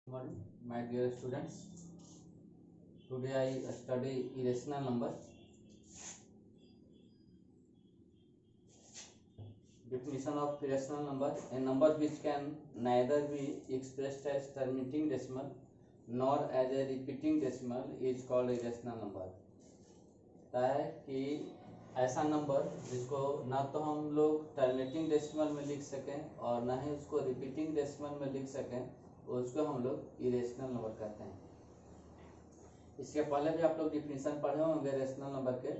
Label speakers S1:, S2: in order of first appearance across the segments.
S1: Morning, my dear students. Today I study irrational number. Definition of irrational number: a number which can neither be expressed as terminating decimal nor as a repeating decimal is called irrational number. है कि ऐसा number जिसको ना तो हम लोग terminating decimal में लिख सकें और ना ही उसको रिपीटिंग डेसिमल में लिख सकें, उसको हम लोग इरेशनल नंबर कहते हैं। इसके पहले भी आप लोग डिफिनीशन पढ़े होंगे रेशनल नंबर के।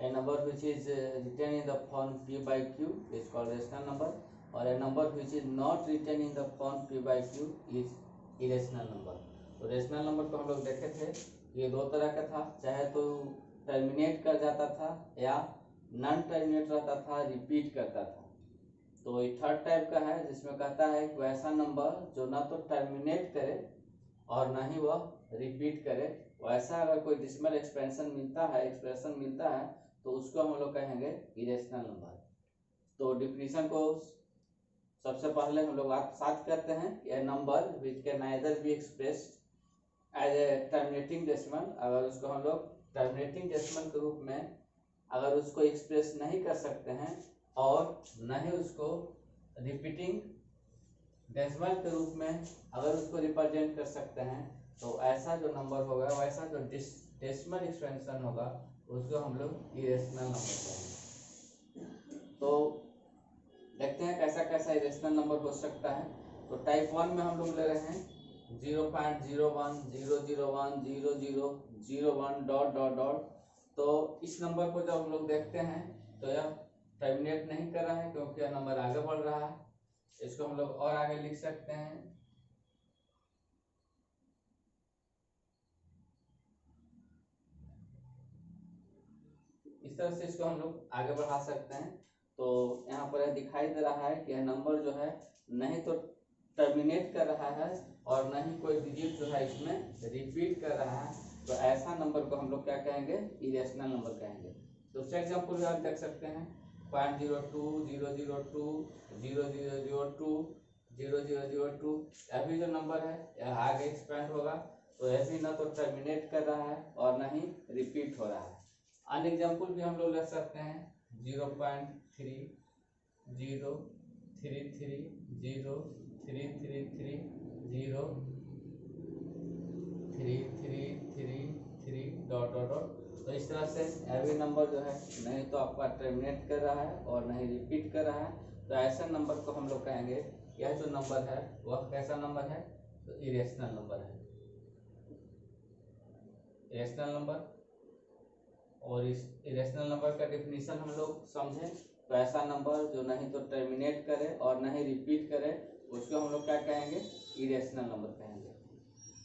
S1: A number which is written in the form p by q is called rational number, और a number which is not written in the form p by q is irrational number. तो rational number को हम लोग देखे थे, ये दो तरह का था, चाहे तो टर्मिनेट कर जाता था या नॉन टर्मिनेट रहता था, रिपीट करता था। तो ये थर्ड टाइप का है जिसमें कहता है कि वैसा नंबर जो ना तो टर्मिनेट करे और ना ही वह रिपीट करे, वैसा अगर कोई डेसिमल एक्सप्रेशन मिलता है तो उसको हम लोग कहेंगे इरेशनल नंबर। तो डिफिनीशन को सबसे पहले हम लोग साथ करते हैं कि a number which can neither be expressed as a terminating decimal, अगर उसको हम लोग टर्मिनेटिंग डेसिमल के रूप में अगर उसको एक्सप्रेस नहीं कर सकते हैं और न ही उसको रिपीटिंग डेसिमल के रूप में अगर उसको रिप्रेजेंट कर सकते हैं, तो ऐसा जो नंबर होगा, वैसा जो डेसिमल एक्सपेंशन होगा, उसको हम लोग इरेशनल नंबर कहेंगे। तो देखते हैं कैसा कैसा इरेशनल नंबर हो सकता है। तो टाइप 1 में हम लोग ले रहे हैं 0.01 001 0001 डॉट डॉट डॉट। तो इस नंबर को जब हम लोग देखते हैं तो यह टर्मिनेट नहीं कर रहा है क्योंकि यह नंबर आगे बढ़ रहा है। इसको हम लोग और आगे लिख सकते हैं, इस तरह से इसको हम लोग आगे बढ़ा सकते हैं। तो यहाँ पर दिखाई दे रहा है कि यह नंबर जो है नहीं तो टर्मिनेट कर रहा है और न ही कोई डिजिट जो है इसमें रिपीट कर रहा है, तो ऐसा नंबर को हम लोग क्या कहेंगे, इरेशनल नंबर कहेंगे। दूसरा एग्जाम्पल भी आप देख सकते हैं 0.02 002 0002 0002। यह भी जो नंबर है यह आगे एक्सपेंड होगा, तो यह भी ना तो टर्मिनेट कर रहा है और ना ही रिपीट हो रहा है। अन्य एग्जाम्पल भी हम लोग ले सकते हैं 0.3 0 3 3 0 3 3 3 0 3 3 3 3 डॉट डॉट डॉट। तो इस तरह से एवरी नंबर जो है नहीं तो आपका टर्मिनेट कर रहा है और नहीं रिपीट कर रहा है, तो ऐसा नंबर को हम लोग कहेंगे यह जो नंबर है वह कैसा नंबर है, तो इरेशनल नंबर है, इरेशनल नंबर। और इस इरेशनल नंबर का डेफिनेशन हम लोग समझें तो ऐसा नंबर जो नहीं तो टर्मिनेट करे और नहीं रिपीट करे, उसको हम लोग क्या कहेंगे, इरेशनल नंबर कहेंगे।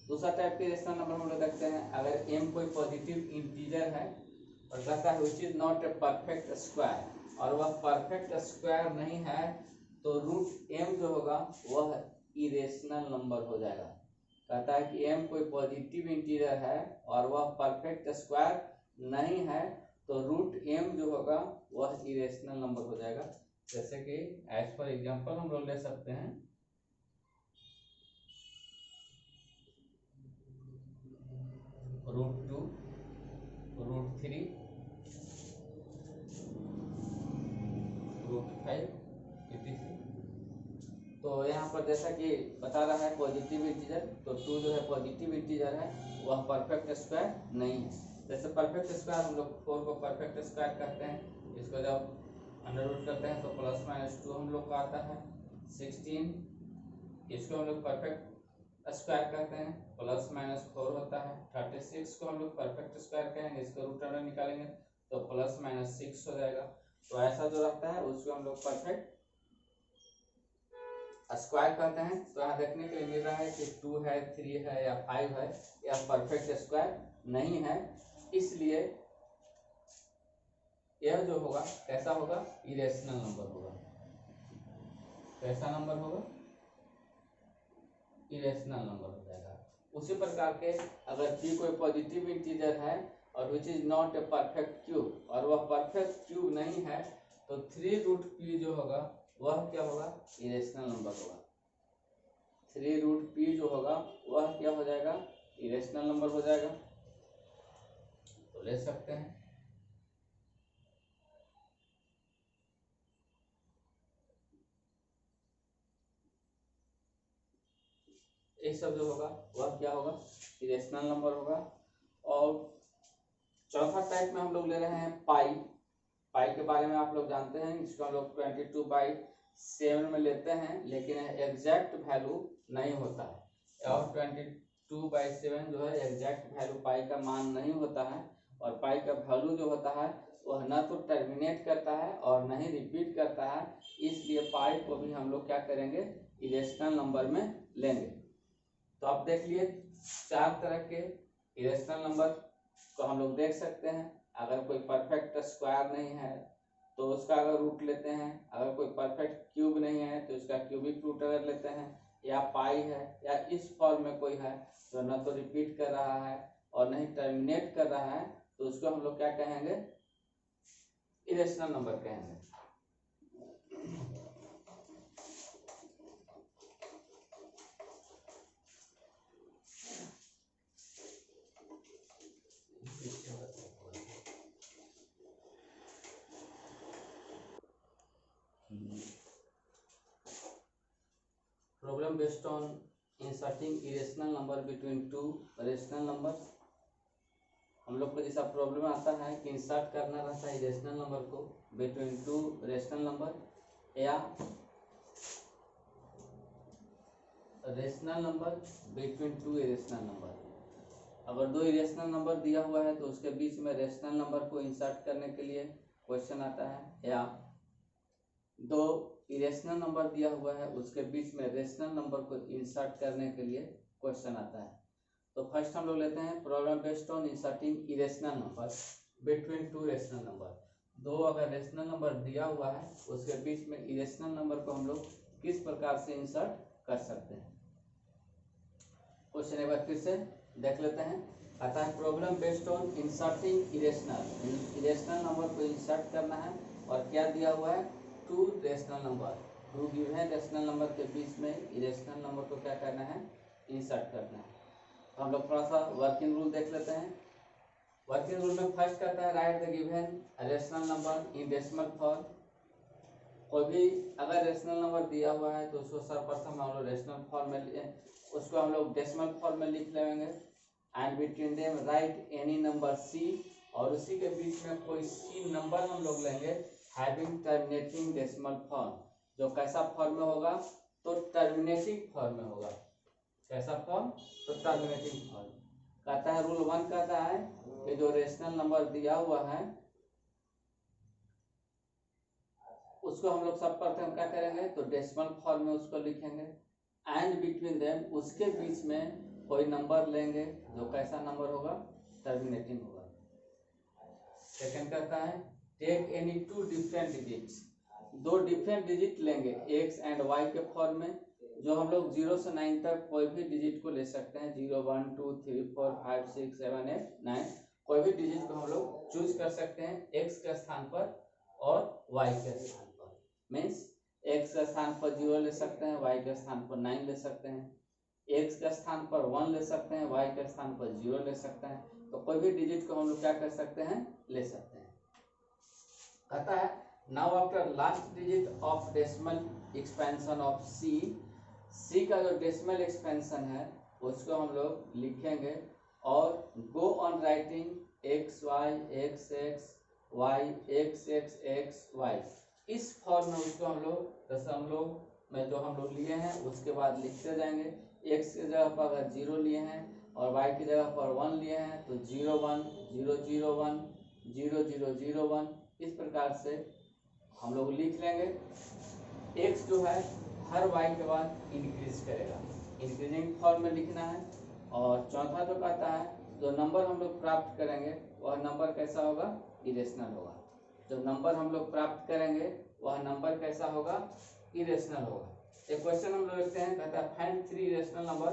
S1: दूसरा टाइप के इरेशनल नंबर हम लोग देखते हैं, अगर m कोई पॉजिटिव इंटीजर है और कहता है विच is not a perfect square, और वह परफेक्ट स्क्वायर नहीं है, तो रूट m जो होगा वह इरेशनल नंबर हो जाएगा। कहता है कि m कोई पॉजिटिव इंटीजर है और वह परफेक्ट स्क्वायर नहीं है, तो रूट m जो होगा वह इरेशनल नंबर हो जाएगा। जैसे कि एज फॉर एग्जांपल हम लोग ले सकते हैं √2 √3 √5 etc। तो यहाँ पर जैसा कि बता रहा है पॉजिटिव इंटीजर, तो 2 जो है पॉजिटिव इंटीजर है, वह परफेक्ट स्क्वायर नहीं है। जैसे परफेक्ट स्क्वायर हम लोग 4 को परफेक्ट स्क्वायर करते हैं, इसको जब अंडर रूट करते हैं तो +-2 हम लोग का आता है 16। इसको हम लोग परफेक्ट स्क्वायर कहते हैं, +-4 होता है 36 को हम लोग परफेक्ट स्क्वायर कहेंगे, इसको रूट अंडर निकालेंगे तो +-6 हो जाएगा। तो ऐसा जो रहता है उसको हम लोग परफेक्ट स्क्वायर कहते हैं। तो यहाँ देखने के लिए मिल रहा है कि 2 है 3 है या 5 है, यह परफेक्ट स्क्वायर नहीं है, इसलिए यह जो होगा कैसा होगा, इरेशनल नंबर होगा। कैसा नंबर होगा, इरेशनल नंबर हो जाएगा। उसी प्रकार के अगर p कोई पॉजिटिव इंटीजर है और विच is not a perfect cube, और वह परफेक्ट क्यूब नहीं है, तो 3√p जो होगा वह क्या होगा, इरेशनल नंबर होगा। 3√p जो होगा वह नंबर हो जाएगा, तो ले सकते हैं। ये सब जो होगा वह क्या होगा, इरेशनल नंबर होगा। और चौथा टाइप में हम लोग ले रहे हैं पाई। पाई के बारे में आप लोग जानते हैं, इसको हम लोग 22/7 में लेते हैं, लेकिन एग्जैक्ट वैल्यू नहीं होता है। और 22/7 जो है एग्जैक्ट वैल्यू पाई का मान नहीं होता है। और पाई का वैल्यू जो होता है वह न तो टर्मिनेट करता है और न ही रिपीट करता है, इसलिए पाई को भी हम लोग क्या करेंगे, इरेशनल नंबर में लेंगे। तो आप देख लिए 4 तरह के इरेशनल नंबर को हम लोग देख सकते हैं। अगर कोई परफेक्ट स्क्वायर नहीं है तो उसका अगर रूट लेते हैं, अगर कोई परफेक्ट क्यूब नहीं है तो उसका क्यूबिक रूट अगर लेते हैं, या पाई है या इस फॉर्म में कोई है जो न तो रिपीट कर रहा है और न ही टर्मिनेट कर रहा है, तो उसको हम लोग क्या कहेंगे, इरेशनल नंबर कहेंगे। Problem based on inserting irrational number between two rational numbers। हम लोग को जैसा प्रॉब्लम आता है कि इंसर्ट करना रहता है इरेशनल नंबर को बिटवीन टू रेशनल नंबर या rational number between two irrational number. अगर दो इरेशनल नंबर दिया हुआ है तो उसके बीच में रेशनल नंबर को इंसर्ट करने के लिए क्वेश्चन आता है, या दो इरेशनल नंबर दिया हुआ है उसके बीच में रेशनल नंबर को इंसर्ट करने के लिए क्वेश्चन आता है। तो फर्स्ट हम लोग लेते हैं problem based on inserting irrational number between two rational number. दो अगर रेशनल नंबर दिया हुआ है उसके बीच में इरेशनल नंबर को हम लोग किस प्रकार से इंसर्ट कर सकते हैं। क्वेश्चन एक बार फिर से देख लेते हैं। कहता है problem based on inserting irrational number को इंसर्ट करना है, और क्या दिया हुआ है, two rational number, two given rational number के बीच में इरेशनल नंबर को क्या करना है, इंसर्ट करना है। तो हम लोग थोड़ा सा वर्किंग रूल देख लेते हैं। वर्किंग रूल में फर्स्ट कहता है right the given rational number in decimal form. कोई भी अगर रेशनल नंबर दिया हुआ है तो उसको सर्वप्रथम हम लोग रेशनल फॉर्म में उसको हम लोग डेसिमल फॉर्म में लिख लेंगे। And between them write any number C, और उसी के बीच में कोई सी नंबर हम लोग लेंगे हैविंग टर्मिनेटिंग डेसिमल फॉर्म। जो कैसा फॉर्म में होगा, तो टर्मिनेटिंग फॉर्म में होगा। कैसा फॉर्म, तो टर्मिनेटिंग फॉर्म। कहता है रूल 1 कहता है कि जो रेशनल नंबर दिया हुआ है उसको हम लोग सब प्रथम क्या करेंगे, तो डेसिमल फॉर्म में उसको लिखेंगे। एंड बिटवीन देम, उसके बीच में कोई नंबर लेंगे जो कैसा नंबर होगा, टर्मिनेटिंग होगा। सेकंड कहता है take any two different digits, दो डिफरेंट डिजिट लेंगे एक्स एंड वाई के फॉर्म में, जो हम लोग 0 से 9 तक कोई भी डिजिट को ले सकते हैं। 0 1 2 3 4 5 6 7 8 9, कोई भी डिजिट को हम लोग चूज कर सकते हैं एक्स के स्थान पर और वाई के स्थान पर। मीन्स एक्स के स्थान पर 0 ले सकते हैं, वाई के स्थान पर 9 ले सकते हैं, एक्स के स्थान पर 1 ले सकते हैं, वाई के स्थान पर 0 ले सकते हैं। तो कोई भी डिजिट को हम लोग क्या कर सकते हैं, ले सकते हैं। कहता है now after last digit of decimal expansion of C, C का जो डेसिमल एक्सपेंशन है उसको हम लोग लिखेंगे और go on writing X Y X X Y X X X Y, इस फॉर्म में उसको हम लोग दशमलव में जो हम लोग लिए हैं उसके बाद लिखते जाएंगे। एक्स की जगह पर अगर 0 लिए हैं और वाई की जगह पर 1 लिए हैं तो 0 1 0 0 1 0 0 0 1, इस प्रकार से हम लोग लिख लेंगे। एक्स जो है हर वाई के बाद इंक्रीज करेगा, इंक्रीजिंग फॉर्म में लिखना है। और चौथा जो कहता है जो नंबर हम लोग प्राप्त करेंगे वह नंबर कैसा होगा, इरेशनल होगा। जो नंबर हम लोग प्राप्त करेंगे वह नंबर कैसा होगा, इरेशनल होगा। एक क्वेश्चन हम लोग लिखते हैं, कहता है find 3 rational number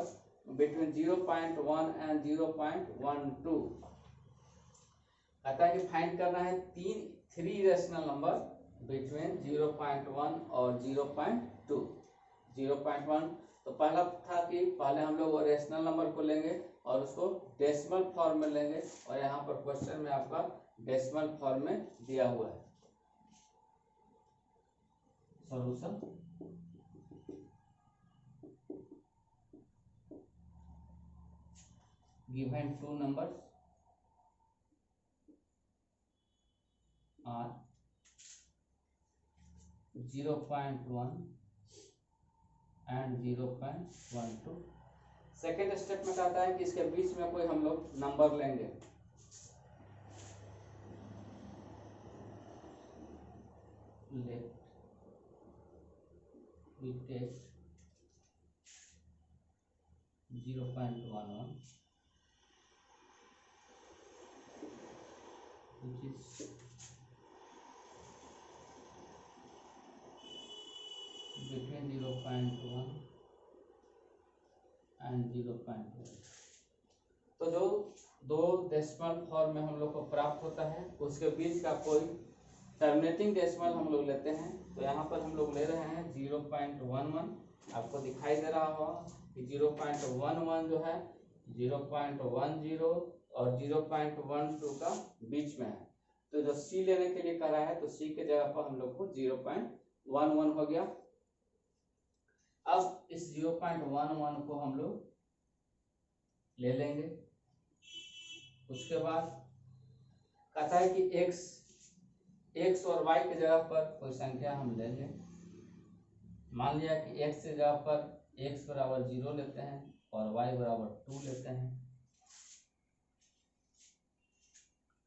S1: between 0.1 and 0.12। कहता है कि फाइंड करना है 3 रेशनल नंबर बिटवीन 0.1 और 0.2। 0.1 तो पहला था कि पहले हम लोग रेशनल नंबर को लेंगे और उसको डेसिमल फॉर्म में लेंगे, और यहाँ पर क्वेश्चन में आपका डेसिमल फॉर्म में दिया हुआ है। Solution given two numbers are 0.1 and 0.12। Second step में कहता है कि इसके बीच में कोई हम लोग नंबर लेंगे। Let we take 0.11 which is between 0.1 and 0.1। तो जो दो डेसिमल फॉर्म में हम लोग को प्राप्त होता है उसके बीच का कोई टर्मिनेटिंग डेसिमल हम लोग लेते हैं। तो यहाँ पर हम लोग ले रहे हैं 0.11। आपको दिखाई दे रहा होगा कि 0.11 जो है 0.10 और 0.12 का बीच में है। तो जो C लेने के लिए करा है तो C के जगह पर हम लोग को 0.11 हो गया। अब इस 0.11 को हम लोग ले लेंगे। उसके बाद कहता है कि x और y के जगह पर कोई संख्या हम ले लें। मान लिया कि x के जगह पर x बराबर 0 लेते हैं और y बराबर 2 लेते हैं।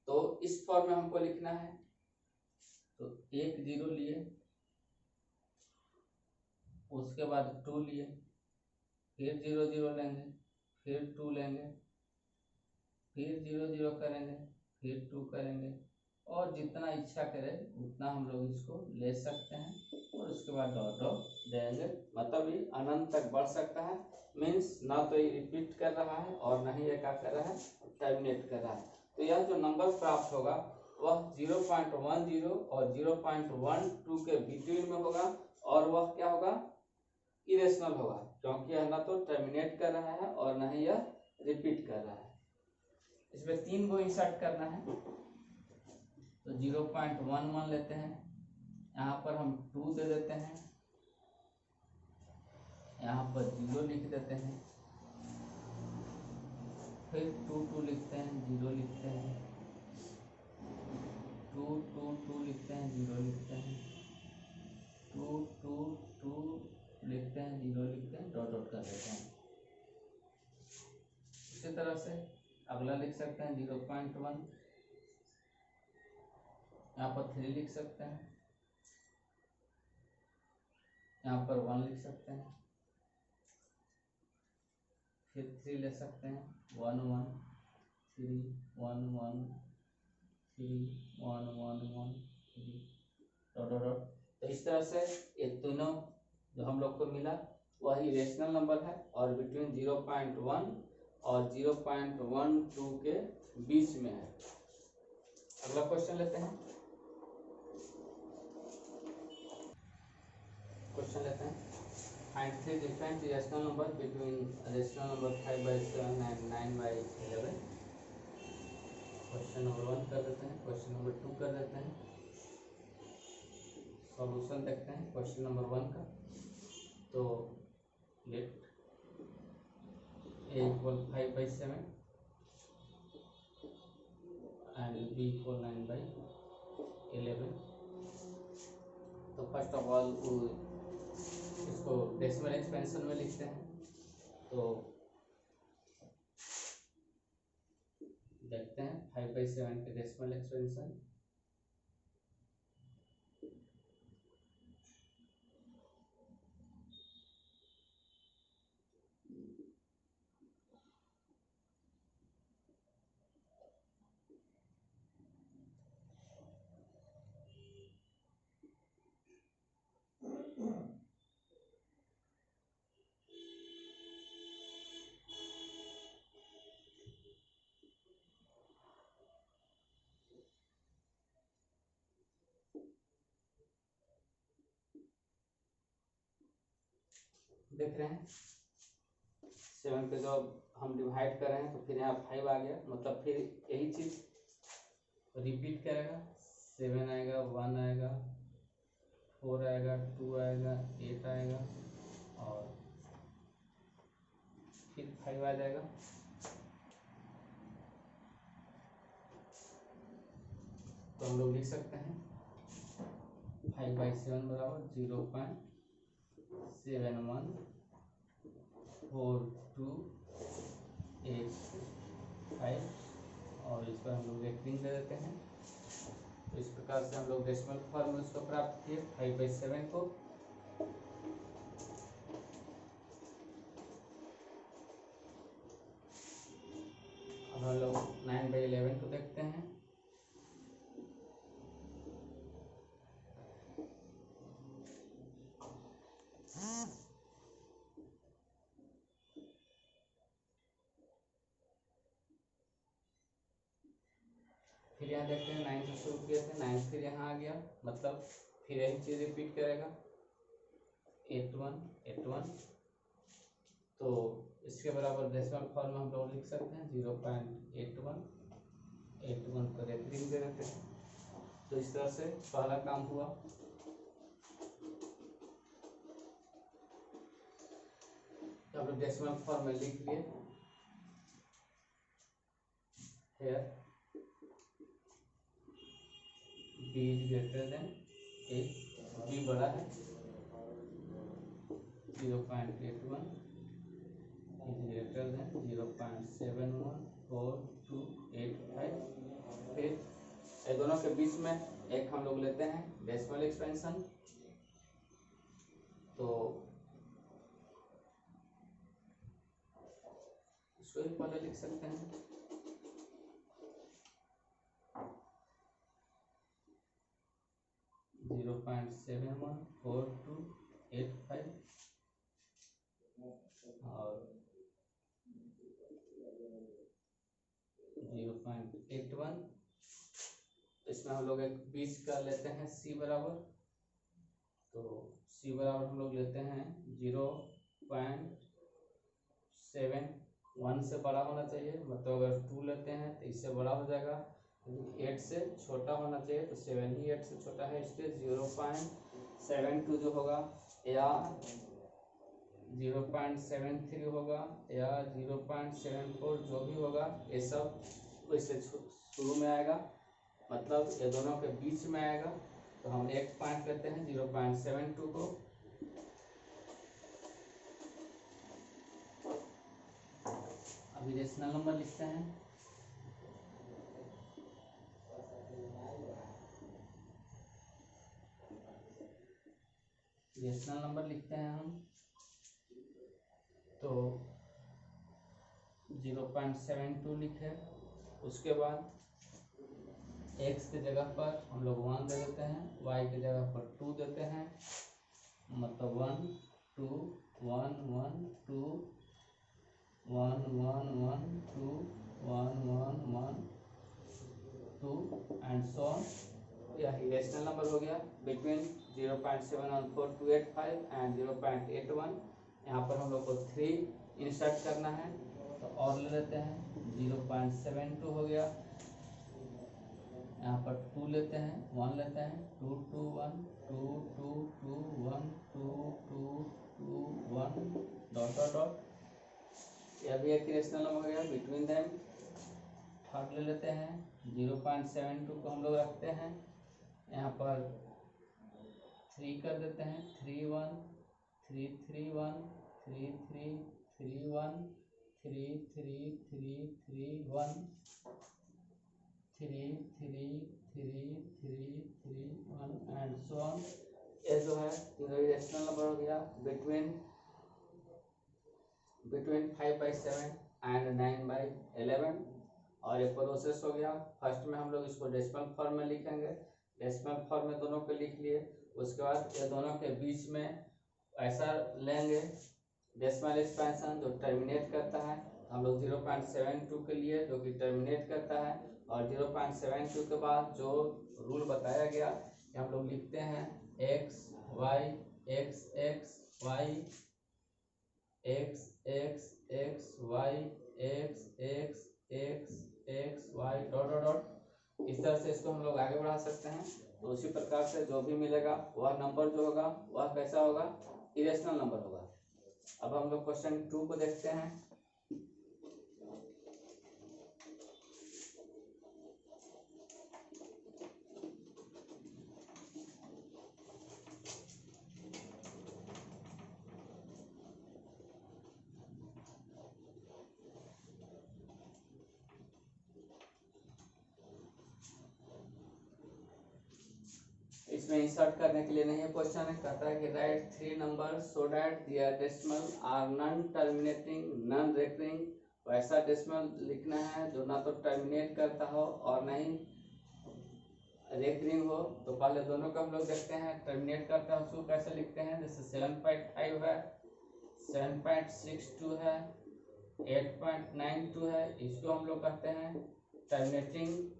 S1: तो इस फॉर्म में हमको लिखना है। तो 1 0 लिए, उसके बाद 2 लिए, फिर 0 0 लेंगे, फिर 2 लेंगे, फिर 0 0 करेंगे, फिर 2 करेंगे, और जितना इच्छा करे उतना हम लोग इसको ले सकते हैं। और उसके बाद डॉट डॉट देंगे, मतलब ये अनंत तक बढ़ सकता है। मीन्स ना तो ये रिपीट कर रहा है और ना ही ये क्या कर रहा है, टर्मिनेट कर रहा है। तो यह जो नंबर प्राप्त होगा वह 0.10 और 0.12 के बिटवीन में होगा, और वह क्या होगा, इरेशनल होगा, क्योंकि यह ना तो टर्मिनेट कर रहा है और ना ही यह रिपीट कर रहा है। इसमें 3 को इंसर्ट करना है। तो 0.11 लेते हैं, यहाँ पर हम 2 दे देते हैं, यहाँ पर 0 लिख देते हैं, फिर 2 2 लिखते हैं, 0 लिखते हैं, 2 2 2 लिखते हैं, 0 लिखते हैं, 2 2 2 लिखते हैं, 0 लिखते हैं, डॉट डॉट कर देते हैं। इसी तरह से अगला लिख सकते हैं 0.1, यहाँ पर 3 लिख सकते हैं, यहाँ पर 1 लिख सकते हैं, फिर 3 ले सकते हैं, 1 1 3 1 1 3 1 1 1 3 डॉट डॉट डॉट। तो इस तरह से ये तीनों जो हम लोग को मिला वह इरेशनल नंबर है और बिटवीन 0.1 और 0.12 के बीच में है। अगला क्वेश्चन लेते हैं। क्वेश्चन लेते हैं, find 3 different rational number between rational number 5/7 and 9/11। Question number 1 कर देते हैं, क्वेश्चन नंबर 2 कर देते हैं, सॉल्यूशन देखते हैं क्वेश्चन नंबर 1 का। तो let a equal 5/7 and b equal 9/11। तो फर्स्ट ऑफ ऑल इसको डेसिमल एक्सपेंशन में लिखते हैं। तो देखते हैं 5/7 के डेसिमल एक्सपेंशन। देख रहे हैं 7 पे जो हम डिवाइड कर रहे हैं तो फिर यहाँ 5 आ गया, मतलब फिर यही चीज रिपीट करेगा। 7 आएगा, 1 आएगा, 4 आएगा, 2 आएगा, 8 आएगा और फिर 5 आ जाएगा। तो हम लोग लिख सकते हैं 5/7 बराबर 0.714285 और इस पर हम लोग रेटिंग दे देते हैं। तो इस प्रकार से हम लोग डेसिमल फॉर्म में उसको प्राप्त किए 5/7 को। अब हम लोग 9/11 को देखते हैं। फिर यहाँ देखते हैं 9 से शुरू किए थे, 9 फिर यहाँ आ गया, मतलब फिर यही चीज रिपीट करेगा 8181। तो इसके बराबर डेसिमल फॉर्म में हम लोग लिख सकते हैं 0.81 को रेफरिंग दे देते हैं। तो इस तरह से पहला काम हुआ। तो हम लोग डेसिमल फॉर्म में लिख लिए here b is greater than a, b बड़ा है 0.81 is greater than 0.714285। फिर ये दोनों के बीच में एक हम लोग लेते हैं डेसिमल एक्सपेंशन। तो इसको ही पहले लिख सकते हैं 0.714285 और 0.81। इसमें हम लोग एक बीच का लेते हैं c बराबर। तो c बराबर हम लोग लेते हैं 0.71 से बड़ा होना चाहिए, मतलब अगर 2 लेते हैं तो इससे बड़ा हो जाएगा, 8 से छोटा होना चाहिए। तो 7 ही 8 से छोटा है, इसलिए 0.72 जो होगा या 0.73 होगा या 0.74 जो भी होगा, ये सब इससे शुरू में आएगा, मतलब ये दोनों के बीच में आएगा। तो हम एक पॉइंट लेते हैं 0.72 को। अभी रेशनल नंबर लिखते हैं। रेशनल नंबर लिखते हैं हम। तो 0.72 लिखे, उसके बाद x के जगह पर हम लोग 1 दे देते हैं, y के जगह पर 2 देते हैं, मतलब 1 2 1 1 2 1 1 1 2 1 1 1 2 एंड सो ऑन। यह रेशनल नंबर हो गया बिटवीन 0.714285 एंड 0.81। यहाँ पर हम लोग को 3 इंसर्ट करना है, तो और ले लेते हैं 0.72 हो गया। यहाँ पर 2 लेते हैं, 1 लेते हैं, 2 2 1 2 2 2 1 2 2 2 1 डॉट डॉट डॉट। यह भी एक रेशनल नंबर हो गया बिटवीन देम। थर्ड ले लेते हैं 0.72 को हम लोग रखते हैं, यहाँ पर 3 कर देते हैं, 3 1 3 3 1 3 3 3 1 3 3 3 3 1 3 3 3 3 3 1 एंड सो ऑन। ये जो है रेशनल नंबर हो गया बिटवीन 5/7 एंड 9/11। और ये प्रोसेस हो गया। फर्स्ट में हम लोग इसको डेसिमल फॉर्म में लिखेंगे, डेसिमल फॉर्म में दोनों को लिख लिए। उसके बाद ये दोनों के बीच में ऐसा लेंगे डेसिमल एक्सपेंशन जो टर्मिनेट करता है। हम लोग 0.72 के लिए जो कि टर्मिनेट करता है, और 0.72 के बाद जो रूल बताया गया कि हम लोग लिखते हैं x y x x y X X X Y X X X X Y dot dot dot. इस तरह से इसको हम लोग आगे बढ़ा सकते हैं। तो उसी प्रकार से जो भी मिलेगा वह नंबर जो होगा वह कैसा होगा, इरेशनल नंबर होगा। अब हम लोग क्वेश्चन 2 को देखते हैं। इसमें इंसर्ट करने के लिए नहीं है क्वेश्चन है, कहता है कि write 3 number so that their decimal are non terminating non recurring. वैसा डेसिमल लिखना है जो ना तो टर्मिनेट करता हो और नहीं रेकरिंग हो। तो पहले दोनों को हम लोग देखते हैं। टर्मिनेट करता है उसको कैसे लिखते हैं, जैसे 7.5 है, 7.62 है, 8.92 है, इसको हम लोग कहते हैं टर्मिनेटिंग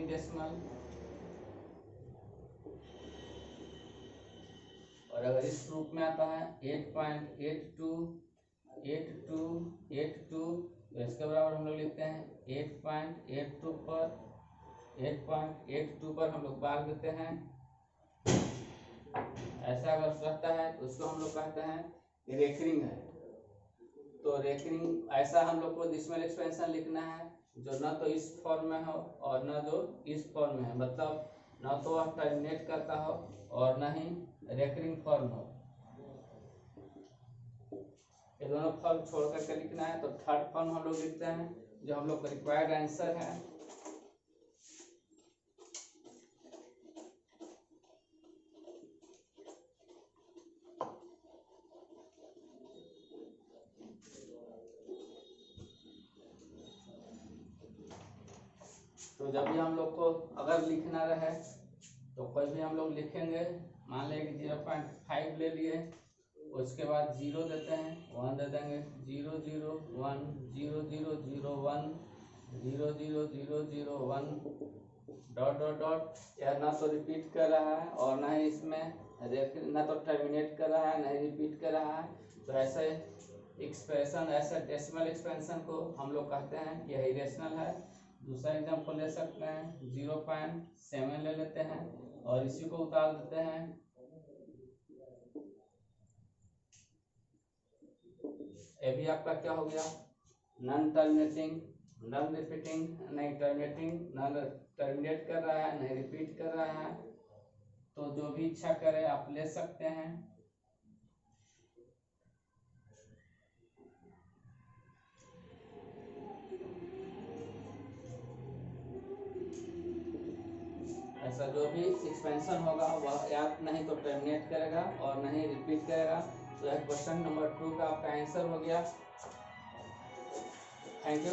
S1: डेसिमल। और अगर इस रूप में आता है 8.82 82 82 तो इसके बराबर हम लोग लिखते हैं 8.82 पर 8.82 पर हम लोग बार देते हैं। ऐसा अगर रहता है तो उसको हम लोग कहते हैं रेकरिंग है। तो रेकरिंग ऐसा हम लोग को डेसिमल एक्सपेंशन लिखना है जो ना तो इस फॉर्म में हो और ना जो इस फॉर्म में है, मतलब ना तो वह टर्मिनेट करता हो और ना ही रेकरिंग फॉर्म हो। ये दोनों फॉर्म छोड़ करके लिखना है। तो थर्ड फॉर्म हम लोग लिखते हैं जो हम लोग का रिक्वायर्ड आंसर है। तो जब भी हम लोग को अगर लिखना रहे तो कोई भी हम लोग लिखेंगे, मान लें कि 0.5 ले लिए, उसके बाद 0 देते हैं, 1 दे देंगे, 0 0 1 0 0 0 1 0 0 0 0 1 डॉट डॉट डॉट। यह ना तो रिपीट कर रहा है और ना ही इसमें ना तो टर्मिनेट कर रहा है ना ही रिपीट कर रहा है। तो ऐसे एक्सप्रेशन, ऐसे डेसिमल एक्सपेंशन को हम लोग कहते हैं कि यह इरेशनल है। दूसरा एग्जाम्पल ले सकते हैं, 0.7 ले लेते हैं और इसी को उतार देते हैं। ये भी आपका क्या हो गया, नॉन टर्मिनेटिंग नॉन रिपीटिंग, नहीं टर्मिनेटिंग नॉन टर्मिनेट कर रहा है नहीं रिपीट कर रहा है। तो जो भी इच्छा करे आप ले सकते हैं। ऐसा जो भी एक्सपेंशन होगा वह या नहीं तो टर्मिनेट करेगा और नहीं रिपीट करेगा। तो यह क्वेश्चन नंबर 2 का आपका आंसर हो गया। Thank you.